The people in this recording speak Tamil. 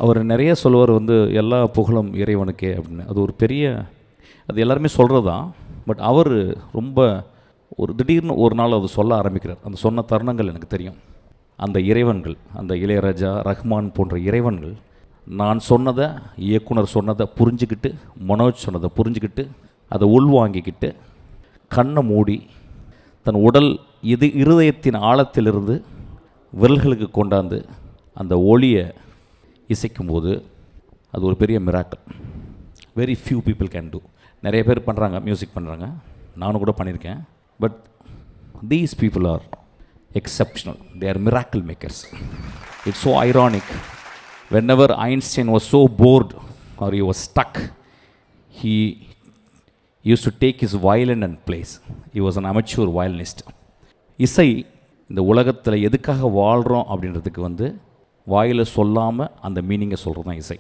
அவர் நிறைய சொல்லுவார் எல்லா புகழும் இறைவனுக்கே அப்படின்னு. அது ஒரு பெரிய, அது எல்லாருமே சொல்கிறது தான். பட் அவர் ரொம்ப திடீர்னு ஒரு நாள் அது சொல்ல ஆரம்பிக்கிறார். அந்த சொன்ன தருணங்கள் எனக்கு தெரியும். அந்த இறைவன்கள், அந்த இளையராஜா, ரஹ்மான் போன்ற இறைவன்கள் நான் சொன்னதை, இயக்குனர் சொன்னதை புரிஞ்சுக்கிட்டு, மனோஜ் சொன்னதை புரிஞ்சுக்கிட்டு, அதை உள்வாங்கிக்கிட்டு, கண்ணை மூடி தன் உடல் இருதயத்தின் ஆழத்திலிருந்து விரல்களுக்கு கொண்டாந்து அந்த ஒளியை இசைக்கும்போது அது ஒரு பெரிய miracle. Very few people can do. நிறைய பேர் பண்ணுறாங்க, மியூசிக் பண்ணுறாங்க, நானும் கூட பண்ணியிருக்கேன். But these people are exceptional. They are miracle makers. It's so ironic. whenever Einstein was so bored or he was stuck, he used to take his violin and plays. He was an amateur violinist. இசை இந்த உலகத்தில் எதுக்காக வாழ்கிறோம் அப்படின்றதுக்கு வாயில் சொல்லாமல் அந்த மீனிங்கை சொல்கிறது தான் இசை.